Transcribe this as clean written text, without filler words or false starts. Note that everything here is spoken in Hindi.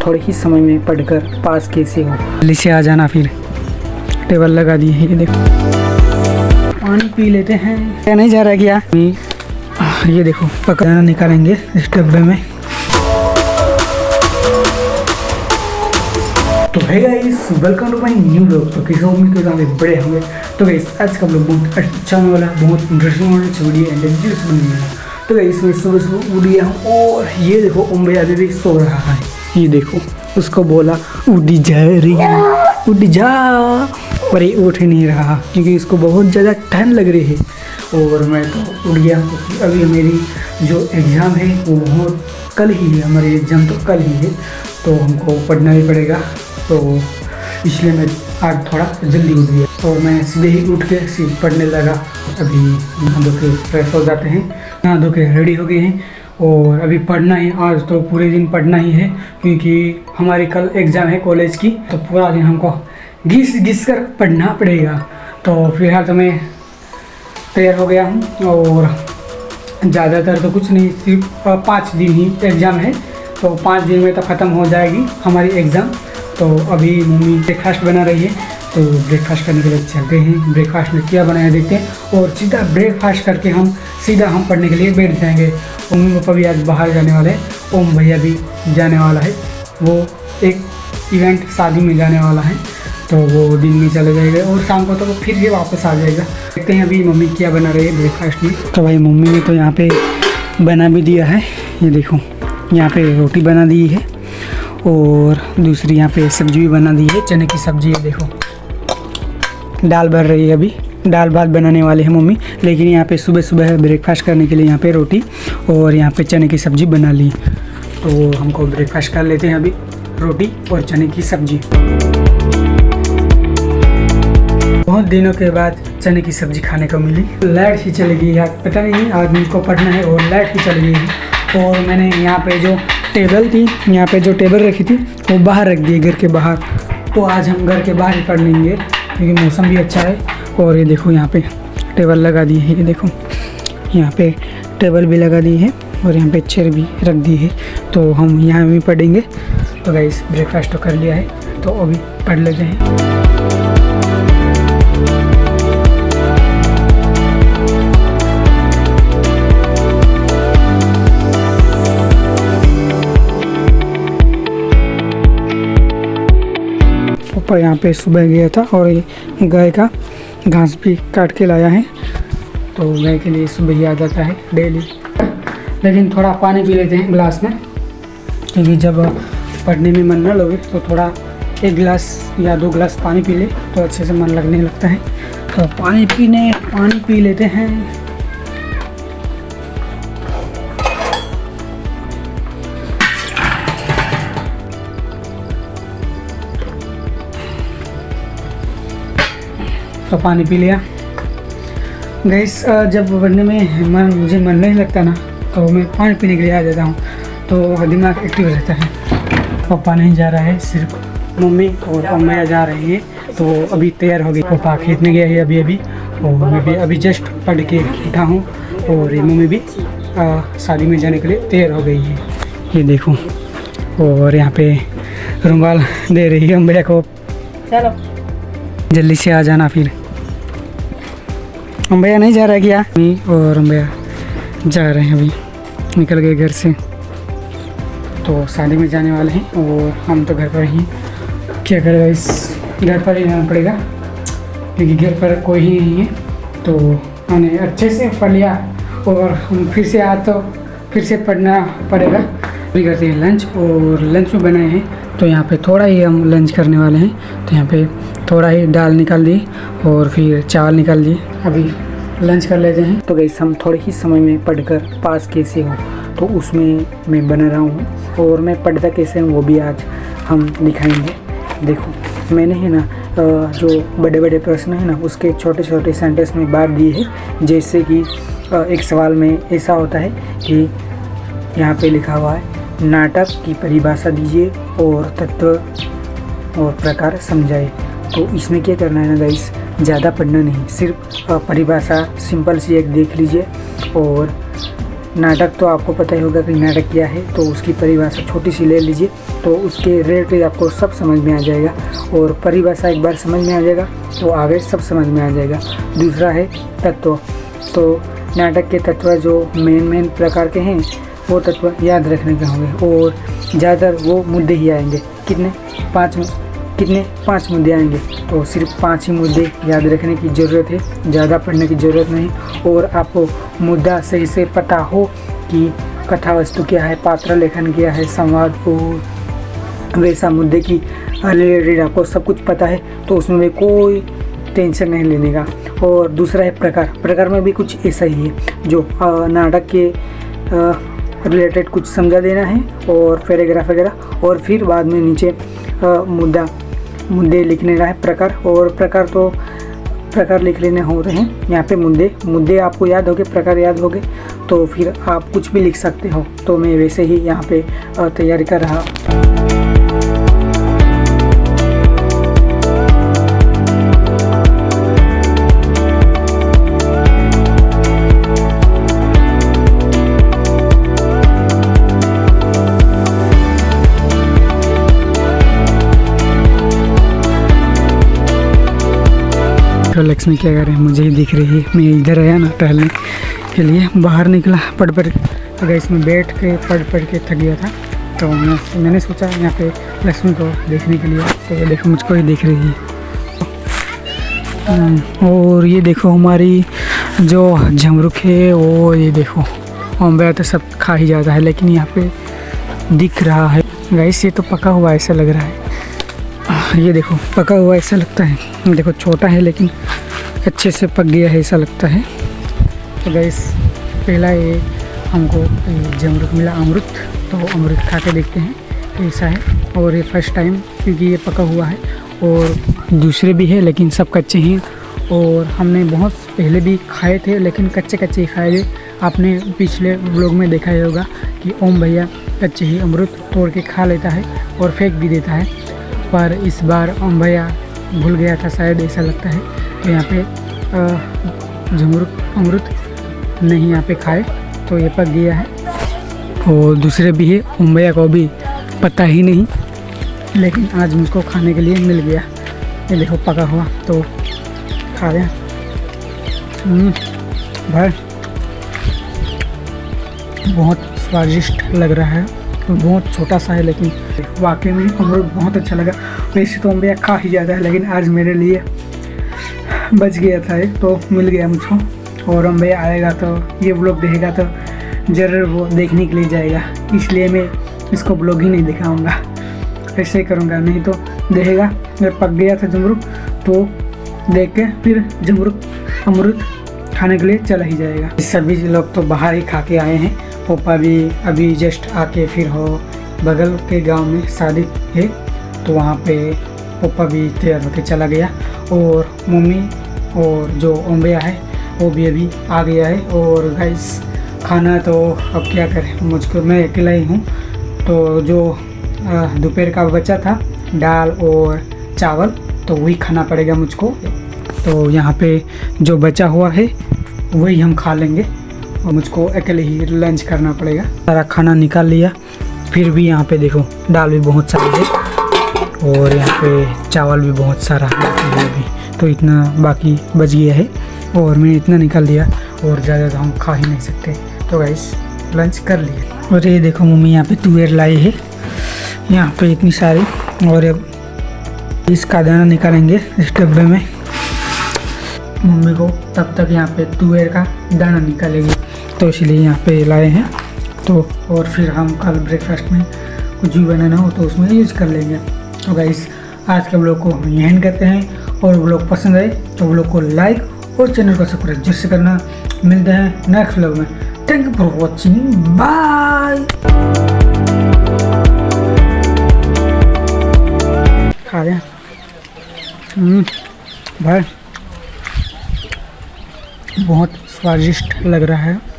थोड़े ही समय में पढ़कर पास कैसे हो। जल्दी से आ जाना। फिर टेबल लगा दी है, ये देखो। पानी पी लेते हैं। क्या नहीं जा रहा है क्या? ये देखो पकड़ना निकालेंगे इस डब्बे में। तो है guys, welcome to my new vlog. तो किसी उम्मीद तो काफ़ी बड़े होंगे। तो गाइस आज का व्लॉग बहुत अच्छा होने वाला, बहुत इंटरेस्टिंग होने वीडियो एंड वीडियोस बनने वाला। तो गाइस मैं सुबह सुबह उठ गया हूँ और ये देखो उम्बे अभी भी सो रहा है। ये देखो उसको बोला उठ जा रही है, उठ जा, पर ये उठ ही नहीं रहा क्योंकि इसको बहुत ज़्यादा ठंड लग रही है। और मैं तो उठ गया क्योंकि अभी मेरी जो एग्ज़ाम है वो बहुत कल ही है। हमारी एग्ज़ाम तो कल ही है, तो हमको पढ़ना भी पड़ेगा। तो इसलिए मैं आज थोड़ा जल्दी उठ गया और मैं सीधे ही उठ के सीधे पढ़ने लगा। अभी नहा धो के फ्रेश हो जाते हैं, नहा धो के रेडी हो गए हैं और अभी पढ़ना है। आज तो पूरे दिन पढ़ना ही है क्योंकि हमारी कल एग्ज़ाम है कॉलेज की, तो पूरा दिन हमको घिस कर पढ़ना पड़ेगा। तो फिलहाल तो मैं तैयार हो गया हूँ और ज़्यादातर तो कुछ नहीं, सिर्फ 5 दिन ही एग्ज़ाम है, तो 5 दिन में तो ख़त्म हो जाएगी हमारी एग्ज़ाम। तो अभी मम्मी ब्रेकफास्ट बना रही है, तो ब्रेकफास्ट करने के लिए चलते हैं। ब्रेकफास्ट में क्या बनाया देखते हैं और सीधा ब्रेकफास्ट करके हम पढ़ने के लिए बैठ जाएंगे। मम्मी पापा भी आज बाहर जाने वाले हैं, ओम भैया भी जाने वाला है, वो एक इवेंट शादी में जाने वाला है, तो वो दिन में चले जाएगा और शाम को तो वो फिर से वापस आ जाएगा। देखते हैं अभी मम्मी क्या बना रही है ब्रेकफास्ट में। तो भाई मम्मी ने तो यहाँ पे बना भी दिया है, ये देखो यहाँ पे रोटी बना दी है और दूसरी यहाँ पे सब्जी भी बना दी है, चने की सब्जी है। देखो दाल बन रही है, अभी दाल भात बनाने वाले हैं मम्मी, लेकिन यहाँ पे सुबह सुबह ब्रेकफास्ट करने के लिए यहाँ पे रोटी और यहाँ पे चने की सब्जी बना ली। तो हमको ब्रेकफास्ट कर लेते हैं अभी, रोटी और चने की सब्जी। बहुत दिनों के बाद चने की सब्जी खाने को मिली। लाइट ही चली गई यार, पता नहीं आज मुझको पढ़ना है और लाइट ही चली गई। और मैंने यहाँ पे जो टेबल थी, यहाँ पे जो टेबल रखी थी वो बाहर रख दी, घर के बाहर। तो आज हम घर के बाहर ही पढ़ लेंगे क्योंकि मौसम भी अच्छा है। और ये देखो यहाँ पे टेबल लगा दी है, ये देखो यहाँ पे टेबल भी लगा दी है और यहाँ पे चेयर भी रख दी है, तो हम यहाँ भी पढ़ेंगे। तो गाइस ब्रेकफास्ट तो कर लिया है, तो अभी पढ़ लेते हैं। पापा यहाँ पे सुबह गया था और ये गाय का घास भी काट के लाया है, तो गाय के लिए सुबह ही आ जाता है डेली। लेकिन थोड़ा पानी पी लेते हैं गिलास में, क्योंकि जब पढ़ने में मन न लगे तो थोड़ा 1 गिलास या 2 गिलास पानी पी ले तो अच्छे से मन लगने लगता है। तो पानी पी लेते हैं। तो पानी पी लिया। गैस जब पढ़ने में मुझे मन नहीं लगता ना, तो मैं पानी पीने के लिए आ जाता हूँ, तो दिमाग एक्टिव रहता है। पापा नहीं जा रहा है, सिर्फ मम्मी और अम्मा जा रही है। तो अभी तैयार हो गई, पापा खेत में गया है अभी और मैं भी अभी जस्ट पढ़ के उठा हूँ और ये मम्मी भी शादी में जाने के लिए तैयार हो गई है, ये देखो। और यहाँ पे रुमाल दे रही है अम्बैया को, चलो जल्दी से आ जाना। फिर अम्बैया नहीं जा रहा है क्या? और अम्बैया जा रहे हैं, अभी निकल गए घर से, तो शादी में जाने वाले हैं और हम तो घर पर ही। क्या करेगा, इस घर पर ही रहना पड़ेगा क्योंकि घर पर कोई ही नहीं है। तो मैंने अच्छे से पढ़ लिया और हम फिर से आज तो फिर से पढ़ना पड़ेगा। अभी करते हैं लंच और लंच में बनाए हैं, तो यहाँ पे थोड़ा ही हम लंच करने वाले हैं। तो यहाँ पे थोड़ा ही दाल निकाल दी और फिर चावल निकाल दिए। अभी लंच कर लेते हैं। तो गाइस हम थोड़े ही समय में पढ़कर पास कैसे हो, तो उसमें मैं बना रहा हूँ और मैं पढ़ता कैसे हूँ वो भी आज हम दिखाएंगे। देखो मैंने है ना जो बड़े बड़े प्रश्न है ना उसके छोटे छोटे सेंटेंस में बांट दिए हैं। जैसे कि एक सवाल में ऐसा होता है कि यहाँ पे लिखा हुआ है नाटक की परिभाषा दीजिए और तत्व और प्रकार समझाए। तो इसमें क्या करना है ना गाइस, ज़्यादा पढ़ना नहीं, सिर्फ परिभाषा सिंपल सी एक देख लीजिए। और नाटक तो आपको पता ही होगा कि नाटक क्या है, तो उसकी परिभाषा छोटी सी ले लीजिए तो उसके रिलेटेड आपको सब समझ में आ जाएगा, और परिभाषा एक बार समझ में आ जाएगा तो आगे सब समझ में आ जाएगा। दूसरा है तत्व, तो नाटक के तत्व जो मेन प्रकार के हैं वो तत्व याद रखने के होंगे, और ज़्यादातर वो मुद्दे ही आएंगे। कितने 5 मुद्दे आएंगे, तो सिर्फ 5 ही मुद्दे याद रखने की ज़रूरत है, ज़्यादा पढ़ने की ज़रूरत नहीं। और आपको मुद्दा सही से पता हो कि कथा वस्तु क्या है, पात्र लेखन क्या है, संवाद और वैसा मुद्दे की रिलेटेड आपको सब कुछ पता है, तो उसमें भी कोई टेंशन नहीं लेने का। और दूसरा है प्रकार में भी कुछ ऐसा ही है, जो नाटक के रिलेटेड कुछ समझा देना है और पैराग्राफ वगैरह, और फिर बाद में नीचे मुद्दे लिखने का है। प्रकार लिख लेने होते हैं यहाँ पे। मुद्दे आपको याद हो गए, प्रकार याद हो गए, तो फिर आप कुछ भी लिख सकते हो। तो मैं वैसे ही यहाँ पे तैयारी कर रहा। लक्ष्मी क्या कर रहे हैं, मुझे ही दिख रही है। मैं इधर आया ना टहलने के लिए, बाहर निकला पढ़ अगर इसमें बैठ के पढ़ के थक गया था, तो मैंने सोचा यहाँ पे लक्ष्मी को देखने के लिए। तो ये देखो मुझको ही देख रही है। और ये देखो हमारी जो झमरुख है, वो ये देखो अम्बे तो सब खा ही जाता है, लेकिन यहाँ पे दिख रहा है गाइस, ये तो पका हुआ ऐसा लग रहा है। ये देखो पका हुआ ऐसा लगता है, देखो छोटा है लेकिन अच्छे से पक गया है ऐसा लगता है। तो गाइस पहला ये हमको जमरूद मिला, अमृत, तो अमृत खा के देखते हैं कैसा है। और ये फर्स्ट टाइम, क्योंकि ये पका हुआ है, और दूसरे भी है लेकिन सब कच्चे हैं। और हमने बहुत पहले भी खाए थे लेकिन कच्चे ही खाए थे। आपने पिछले व्लॉग में देखा ही होगा कि ओम भैया कच्चे ही अमृत तोड़ के खा लेता है और फेंक भी देता है, पर इस बार ओम भैया भूल गया था शायद, ऐसा लगता है। तो यहाँ पे अमृत नहीं यहाँ पे खाए, तो ये पक गया है। और दूसरे भी है, ओम भैया को भी पता ही नहीं, लेकिन आज मुझको खाने के लिए मिल गया। ये देखो पका हुआ, तो खा रहे हैं भाई, बहुत स्वादिष्ट लग रहा है। बहुत छोटा सा है लेकिन वाकई में अमरूद बहुत अच्छा लगा। वैसे तो भैया खा ही जाता है, लेकिन आज मेरे लिए बच गया था एक, तो मिल गया मुझको। और भैया आएगा तो ये व्लॉग देखेगा तो ज़रूर वो देखने के लिए जाएगा, इसलिए मैं इसको व्लॉग ही नहीं दिखाऊंगा, ऐसे ही करूँगा। नहीं तो देखेगा अगर पक गया था जमरूद तो देख के फिर अमरूद खाने के लिए चला ही जाएगा। सभी लोग तो बाहर ही खा के आए हैं। पापा भी अभी जस्ट आके फिर हो बगल के गांव में शादी है, तो वहाँ पे पापा भी तैयार होके चला गया। और मम्मी और जो ओम भैया है वो भी अभी आ गया है। और गाइस खाना तो अब क्या करें, मुझको मैं अकेला ही हूँ, तो जो दोपहर का बचा था दाल और चावल, तो वही खाना पड़ेगा मुझको। तो यहाँ पे जो बचा हुआ है वही हम खा लेंगे, और मुझको अकेले ही लंच करना पड़ेगा। सारा खाना निकाल लिया, फिर भी यहाँ पे देखो दाल भी बहुत सारी है, और यहाँ पे चावल भी बहुत सारा है अभी, तो इतना बाकी बच गया है। और मैंने इतना निकाल दिया, और ज़्यादा तो हम खा ही नहीं सकते, तो गाइस लंच कर लिया। और ये देखो मम्मी यहाँ पे तुअर लाई है, यहाँ पे इतनी सारी, और अब इसका दाना निकालेंगे इस डब्बे में। मम्मी को तब तक यहाँ पे तुअर का दाना निकालेगी, तो इसलिए यहाँ पे लाए हैं। तो और फिर हम कल ब्रेकफास्ट में कुछ भी बनाना हो तो उसमें यूज़ कर लेंगे। तो गाइस आज के व्लॉग को यहीं करते हैं, और व्लॉग पसंद आए तो व्लॉग को लाइक और चैनल को सब्सक्राइब जैसे करना। मिलते हैं नेक्स्ट व्लॉग में। Thank you for watching, bye. खा रहे हैं भाई, बहुत स्वादिष्ट लग रहा है।